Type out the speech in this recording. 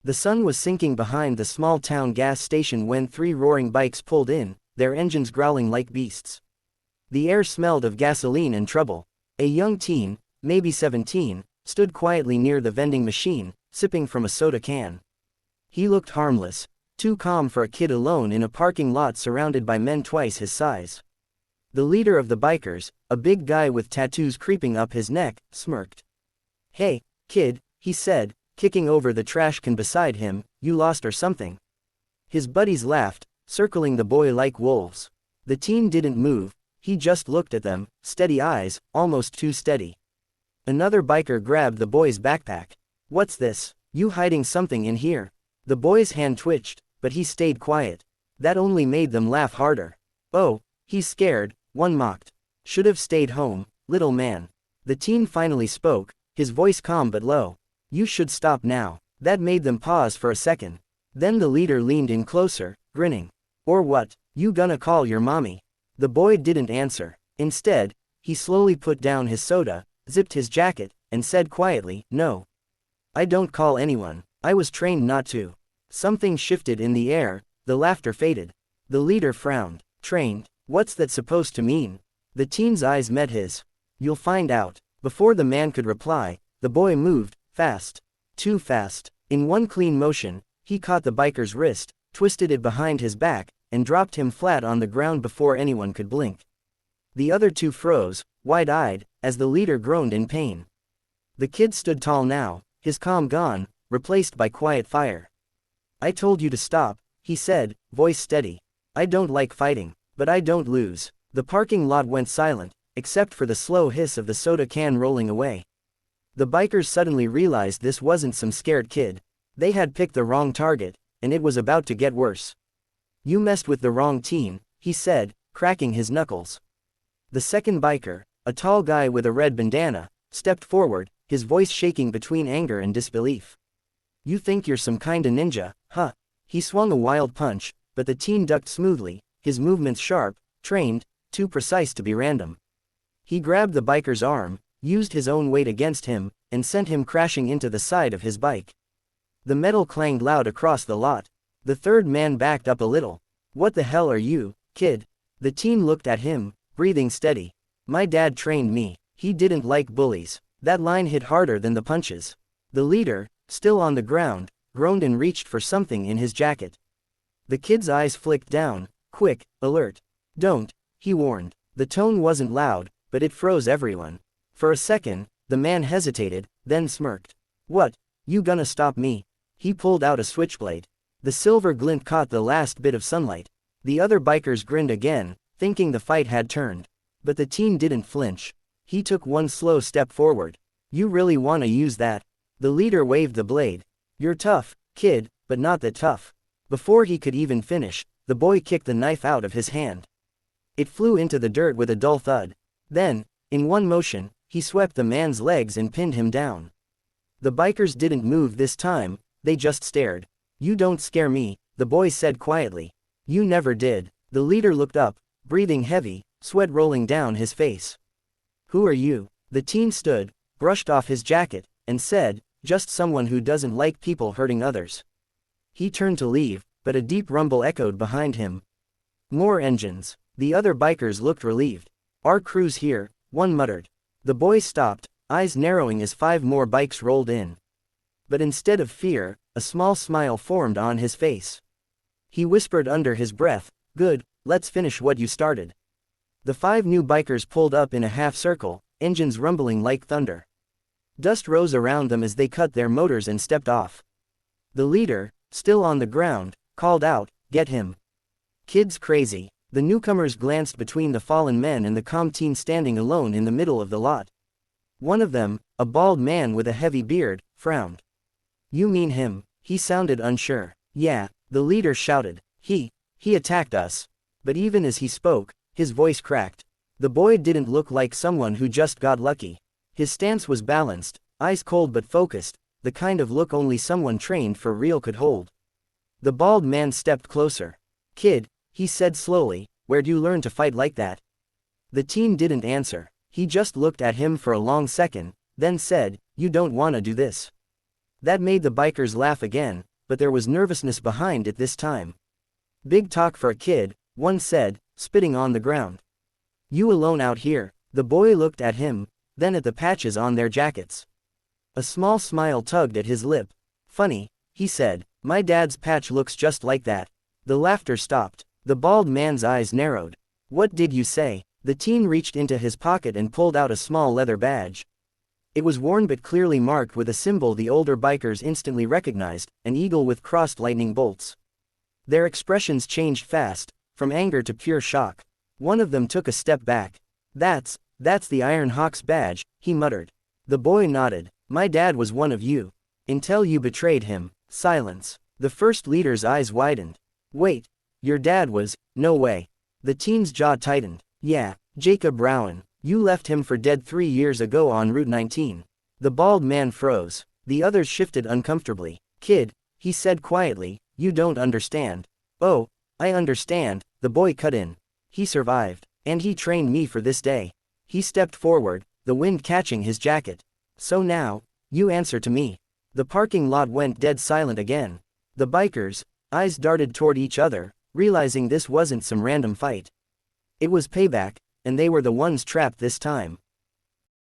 The sun was sinking behind the small town gas station when 3 roaring bikes pulled in, their engines growling like beasts. The air smelled of gasoline and trouble. A young teen, maybe 17, stood quietly near the vending machine, sipping from a soda can. He looked harmless, too calm for a kid alone in a parking lot surrounded by men twice his size. The leader of the bikers, a big guy with tattoos creeping up his neck, smirked. "Hey, kid," he said, kicking over the trash can beside him, "you lost or something?" His buddies laughed, circling the boy like wolves. The teen didn't move, he just looked at them, steady eyes, almost too steady. Another biker grabbed the boy's backpack. "What's this? You hiding something in here?" The boy's hand twitched, but he stayed quiet. That only made them laugh harder. "Oh, he's scared," one mocked. "Should have stayed home, little man." The teen finally spoke, his voice calm but low. "You should stop now." That made them pause for a second. Then the leader leaned in closer, grinning. "Or what? You gonna call your mommy?" The boy didn't answer. Instead, he slowly put down his soda, zipped his jacket, and said quietly, "No. I don't call anyone. I was trained not to." Something shifted in the air, the laughter faded. The leader frowned. "Trained? What's that supposed to mean?" The teen's eyes met his. "You'll find out." Before the man could reply, the boy moved, fast. Too fast. In one clean motion, he caught the biker's wrist, twisted it behind his back, and dropped him flat on the ground before anyone could blink. The other two froze, wide-eyed, as the leader groaned in pain. The kid stood tall now, his calm gone, replaced by quiet fire. "I told you to stop," he said, voice steady. "I don't like fighting, but I don't lose." The parking lot went silent, except for the slow hiss of the soda can rolling away. The bikers suddenly realized this wasn't some scared kid. They had picked the wrong target, and it was about to get worse. "You messed with the wrong teen," he said, cracking his knuckles. The second biker, a tall guy with a red bandana, stepped forward, his voice shaking between anger and disbelief. "You think you're some kinda ninja, huh?" He swung a wild punch, but the teen ducked smoothly, his movements sharp, trained, too precise to be random. He grabbed the biker's arm, used his own weight against him, and sent him crashing into the side of his bike. The metal clanged loud across the lot. The third man backed up a little. "What the hell are you, kid?" The teen looked at him, breathing steady. "My dad trained me. He didn't like bullies." That line hit harder than the punches. The leader, still on the ground, groaned and reached for something in his jacket. The kid's eyes flicked down, quick, alert. "Don't," he warned. The tone wasn't loud, but it froze everyone. For a second, the man hesitated, then smirked. "What? You gonna stop me?" He pulled out a switchblade. The silver glint caught the last bit of sunlight. The other bikers grinned again, thinking the fight had turned. But the teen didn't flinch. He took one slow step forward. "You really wanna use that?" The leader waved the blade. "You're tough, kid, but not that tough." Before he could even finish, the boy kicked the knife out of his hand. It flew into the dirt with a dull thud. Then, in one motion, he swept the man's legs and pinned him down. The bikers didn't move this time, they just stared. "You don't scare me," the boy said quietly. "You never did." The leader looked up, breathing heavy, sweat rolling down his face. "Who are you?" The teen stood, brushed off his jacket, and said, "Just someone who doesn't like people hurting others." He turned to leave, but a deep rumble echoed behind him. More engines. The other bikers looked relieved. "Our crew's here," one muttered. The boy stopped, eyes narrowing as 5 more bikes rolled in. But instead of fear, a small smile formed on his face. He whispered under his breath, "Good, let's finish what you started." The 5 new bikers pulled up in a half circle, engines rumbling like thunder. Dust rose around them as they cut their motors and stepped off. The leader, still on the ground, called out, "Get him." "Kid's crazy." The newcomers glanced between the fallen men and the calm teen standing alone in the middle of the lot. One of them, a bald man with a heavy beard, frowned. "You mean him?" He sounded unsure. "Yeah," the leader shouted. He attacked us." But even as he spoke, his voice cracked. The boy didn't look like someone who just got lucky. His stance was balanced, eyes cold but focused, the kind of look only someone trained for real could hold. The bald man stepped closer. "Kid," he said slowly, "where'd you learn to fight like that?" The teen didn't answer. He just looked at him for a long second, then said, "You don't wanna do this." That made the bikers laugh again, but there was nervousness behind it this time. "Big talk for a kid," one said, spitting on the ground. "You alone out here?" The boy looked at him, then at the patches on their jackets. A small smile tugged at his lip. "Funny," he said, "my dad's patch looks just like that." The laughter stopped. The bald man's eyes narrowed. "What did you say?" The teen reached into his pocket and pulled out a small leather badge. It was worn but clearly marked with a symbol the older bikers instantly recognized, an eagle with crossed lightning bolts. Their expressions changed fast, from anger to pure shock. One of them took a step back. That's the Iron Hawk's badge," he muttered. The boy nodded. "My dad was one of you. Until you betrayed him." Silence. The first leader's eyes widened. "Wait. Your dad was, no way." The teen's jaw tightened. "Yeah, Jacob Rowan. You left him for dead 3 years ago on Route 19. The bald man froze. The others shifted uncomfortably. "Kid," he said quietly, "you don't understand." "Oh, I understand," the boy cut in. "He survived. And he trained me for this day." He stepped forward, the wind catching his jacket. "So now, you answer to me." The parking lot went dead silent again. The bikers' eyes darted toward each other, realizing this wasn't some random fight. It was payback, and they were the ones trapped this time.